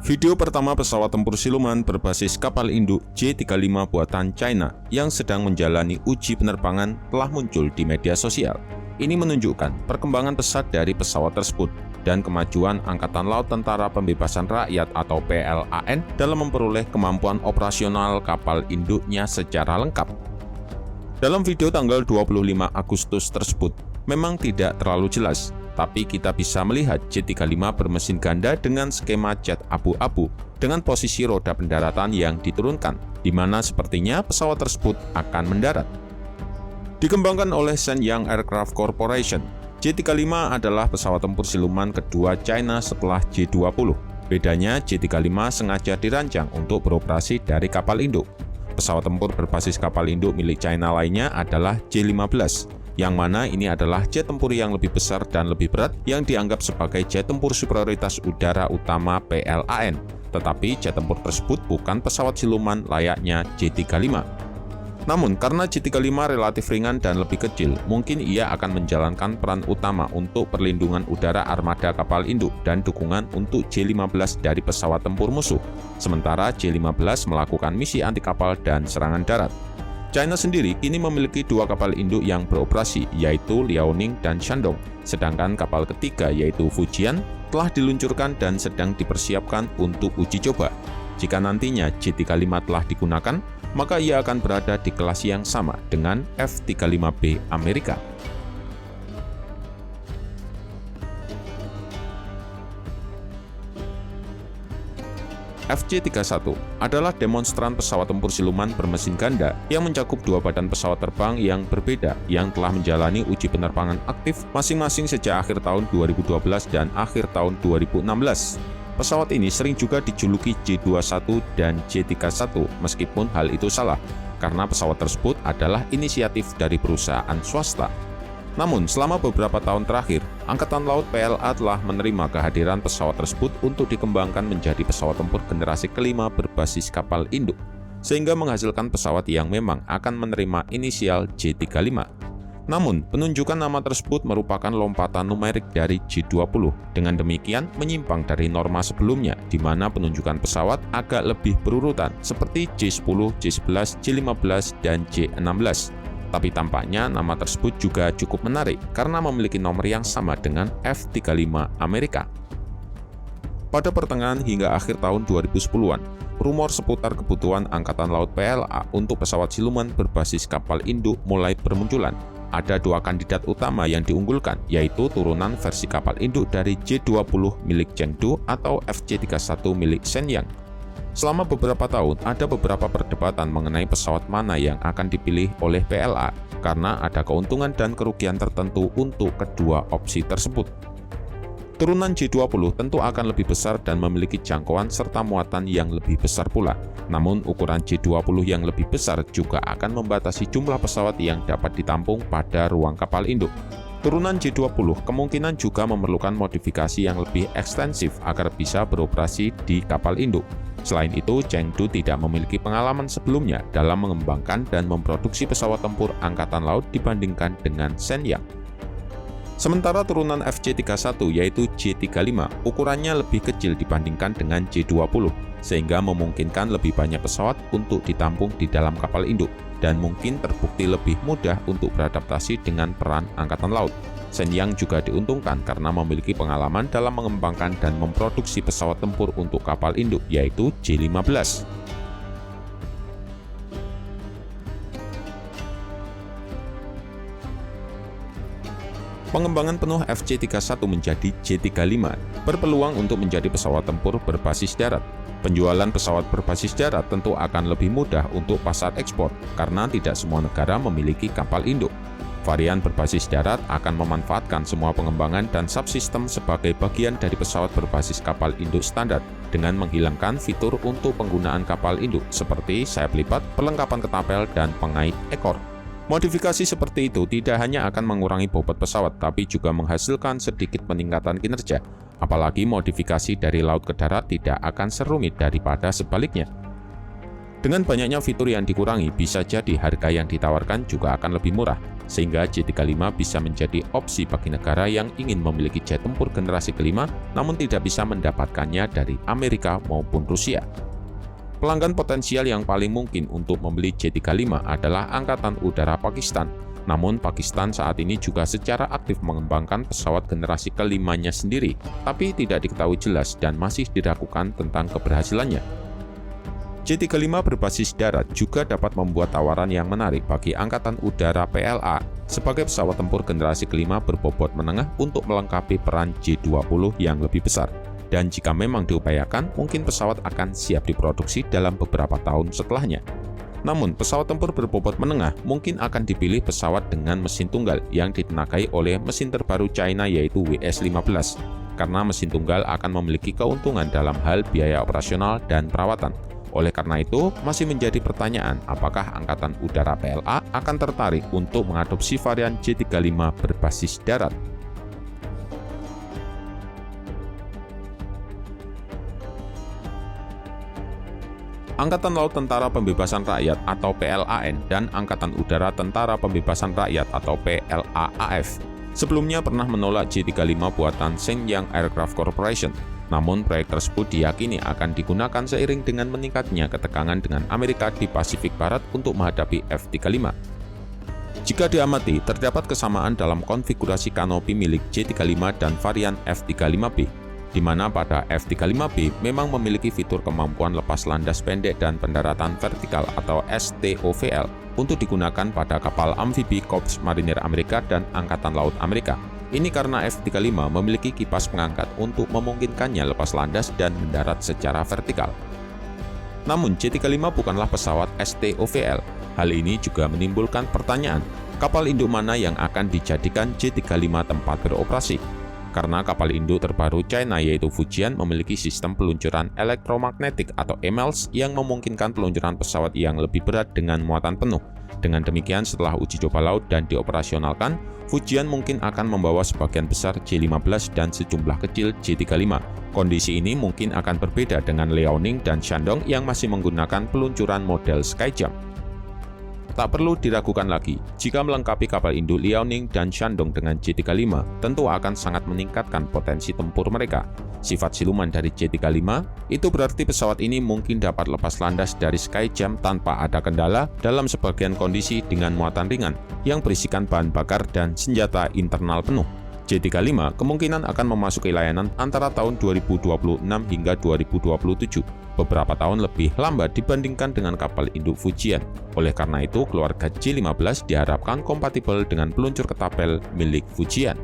Video pertama pesawat tempur siluman berbasis kapal induk J-35 buatan China yang sedang menjalani uji penerbangan telah muncul di media sosial. Ini menunjukkan perkembangan pesat dari pesawat tersebut dan kemajuan Angkatan Laut Tentara Pembebasan Rakyat atau PLAN dalam memperoleh kemampuan operasional kapal induknya secara lengkap. Dalam video tanggal 25 Agustus tersebut, memang tidak terlalu jelas, tapi kita bisa melihat J-35 bermesin ganda dengan skema jet abu-abu dengan posisi roda pendaratan yang diturunkan, di mana sepertinya pesawat tersebut akan mendarat. Dikembangkan oleh Shenyang Aircraft Corporation, J-35 adalah pesawat tempur siluman kedua China setelah J-20. Bedanya, J-35 sengaja dirancang untuk beroperasi dari kapal induk. Pesawat tempur berbasis kapal induk milik China lainnya adalah J-15, yang mana ini adalah jet tempur yang lebih besar dan lebih berat yang dianggap sebagai jet tempur superioritas udara utama PLAN. Tetapi jet tempur tersebut bukan pesawat siluman layaknya J-35. Namun, karena J-35 relatif ringan dan lebih kecil, mungkin ia akan menjalankan peran utama untuk perlindungan udara armada kapal induk dan dukungan untuk J-15 dari pesawat tempur musuh. Sementara J-15 melakukan misi anti kapal dan serangan darat. China sendiri kini memiliki dua kapal induk yang beroperasi, yaitu Liaoning dan Shandong. Sedangkan kapal ketiga, yaitu Fujian, telah diluncurkan dan sedang dipersiapkan untuk uji coba. Jika nantinya J-35 telah digunakan, maka ia akan berada di kelas yang sama dengan F-35B Amerika. FJ-31 adalah demonstran pesawat tempur siluman bermesin ganda yang mencakup dua badan pesawat terbang yang berbeda yang telah menjalani uji penerbangan aktif masing-masing sejak akhir tahun 2012 dan akhir tahun 2016. Pesawat ini sering juga dijuluki J-21 dan J-31, meskipun hal itu salah, karena pesawat tersebut adalah inisiatif dari perusahaan swasta. Namun, selama beberapa tahun terakhir, Angkatan Laut PLA telah menerima kehadiran pesawat tersebut untuk dikembangkan menjadi pesawat tempur generasi kelima berbasis kapal induk, sehingga menghasilkan pesawat yang memang akan menerima inisial J-35. Namun, penunjukan nama tersebut merupakan lompatan numerik dari J-20. Dengan demikian, menyimpang dari norma sebelumnya, di mana penunjukan pesawat agak lebih berurutan, seperti J-10, J-11, J-15, dan J-16. Tapi tampaknya nama tersebut juga cukup menarik, karena memiliki nomor yang sama dengan F-35 Amerika. Pada pertengahan hingga akhir tahun 2010-an, rumor seputar kebutuhan Angkatan Laut PLA untuk pesawat siluman berbasis kapal induk mulai bermunculan. Ada dua kandidat utama yang diunggulkan, yaitu turunan versi kapal induk dari J-20 milik Chengdu atau FJ-31 milik Shenyang. Selama beberapa tahun, ada beberapa perdebatan mengenai pesawat mana yang akan dipilih oleh PLA, karena ada keuntungan dan kerugian tertentu untuk kedua opsi tersebut. Turunan J-20 tentu akan lebih besar dan memiliki jangkauan serta muatan yang lebih besar pula. Namun, ukuran J-20 yang lebih besar juga akan membatasi jumlah pesawat yang dapat ditampung pada ruang kapal induk. Turunan J-20 kemungkinan juga memerlukan modifikasi yang lebih ekstensif agar bisa beroperasi di kapal induk. Selain itu, Chengdu tidak memiliki pengalaman sebelumnya dalam mengembangkan dan memproduksi pesawat tempur Angkatan Laut dibandingkan dengan Shenyang. Sementara turunan FJ-31 yaitu J-35 ukurannya lebih kecil dibandingkan dengan J-20, sehingga memungkinkan lebih banyak pesawat untuk ditampung di dalam kapal induk dan mungkin terbukti lebih mudah untuk beradaptasi dengan peran Angkatan Laut. Shenyang juga diuntungkan karena memiliki pengalaman dalam mengembangkan dan memproduksi pesawat tempur untuk kapal induk yaitu J-15. Pengembangan penuh FJ-31 menjadi J-35 berpeluang untuk menjadi pesawat tempur berbasis darat. Penjualan pesawat berbasis darat tentu akan lebih mudah untuk pasar ekspor karena tidak semua negara memiliki kapal induk. Varian berbasis darat akan memanfaatkan semua pengembangan dan subsistem sebagai bagian dari pesawat berbasis kapal induk standar dengan menghilangkan fitur untuk penggunaan kapal induk seperti sayap lipat, perlengkapan ketapel, dan pengait ekor. Modifikasi seperti itu tidak hanya akan mengurangi bobot pesawat, tapi juga menghasilkan sedikit peningkatan kinerja. Apalagi modifikasi dari laut ke darat tidak akan serumit daripada sebaliknya. Dengan banyaknya fitur yang dikurangi, bisa jadi harga yang ditawarkan juga akan lebih murah, sehingga J35 bisa menjadi opsi bagi negara yang ingin memiliki jet tempur generasi kelima, namun tidak bisa mendapatkannya dari Amerika maupun Rusia. Pelanggan potensial yang paling mungkin untuk membeli J35 adalah Angkatan Udara Pakistan. Namun Pakistan saat ini juga secara aktif mengembangkan pesawat generasi kelimanya sendiri, tapi tidak diketahui jelas dan masih diragukan tentang keberhasilannya. J35 berbasis darat juga dapat membuat tawaran yang menarik bagi Angkatan Udara PLA sebagai pesawat tempur generasi kelima berbobot menengah untuk melengkapi peran J20 yang lebih besar. Dan jika memang diupayakan, mungkin pesawat akan siap diproduksi dalam beberapa tahun setelahnya. Namun, pesawat tempur berbobot menengah mungkin akan dipilih pesawat dengan mesin tunggal yang ditenagai oleh mesin terbaru China yaitu WS-15, karena mesin tunggal akan memiliki keuntungan dalam hal biaya operasional dan perawatan. Oleh karena itu, masih menjadi pertanyaan apakah Angkatan Udara PLA akan tertarik untuk mengadopsi varian J35 berbasis darat. Angkatan Laut Tentara Pembebasan Rakyat atau PLAN dan Angkatan Udara Tentara Pembebasan Rakyat atau PLAAF sebelumnya pernah menolak J35 buatan Shenyang Aircraft Corporation. Namun proyek tersebut diyakini akan digunakan seiring dengan meningkatnya ketegangan dengan Amerika di Pasifik Barat untuk menghadapi F-35. Jika diamati, terdapat kesamaan dalam konfigurasi kanopi milik J35 dan varian F-35B, di mana pada F-35B memang memiliki fitur kemampuan lepas landas pendek dan pendaratan vertikal atau STOVL untuk digunakan pada kapal amfibi Korps Marinir Amerika dan Angkatan Laut Amerika. Ini karena F-35 memiliki kipas pengangkat untuk memungkinkannya lepas landas dan mendarat secara vertikal. Namun J35 bukanlah pesawat STOVL. Hal ini juga menimbulkan pertanyaan, kapal induk mana yang akan dijadikan J35 tempat beroperasi? Karena kapal induk terbaru China yaitu Fujian memiliki sistem peluncuran elektromagnetik atau EMALS yang memungkinkan peluncuran pesawat yang lebih berat dengan muatan penuh. Dengan demikian, setelah uji coba laut dan dioperasionalkan, Fujian mungkin akan membawa sebagian besar J-15 dan sejumlah kecil J-35. Kondisi ini mungkin akan berbeda dengan Liaoning dan Shandong yang masih menggunakan peluncuran model Skyjump. Tak perlu diragukan lagi, jika melengkapi kapal induk Liaoning dan Shandong dengan J-35, tentu akan sangat meningkatkan potensi tempur mereka. Sifat siluman dari J-35, itu berarti pesawat ini mungkin dapat lepas landas dari Skyjump tanpa ada kendala dalam sebagian kondisi dengan muatan ringan, yang berisikan bahan bakar dan senjata internal penuh. J-35 kemungkinan akan memasuki layanan antara tahun 2026 hingga 2027, beberapa tahun lebih lambat dibandingkan dengan kapal induk Fujian. Oleh karena itu, keluarga J-15 diharapkan kompatibel dengan peluncur ketapel milik Fujian.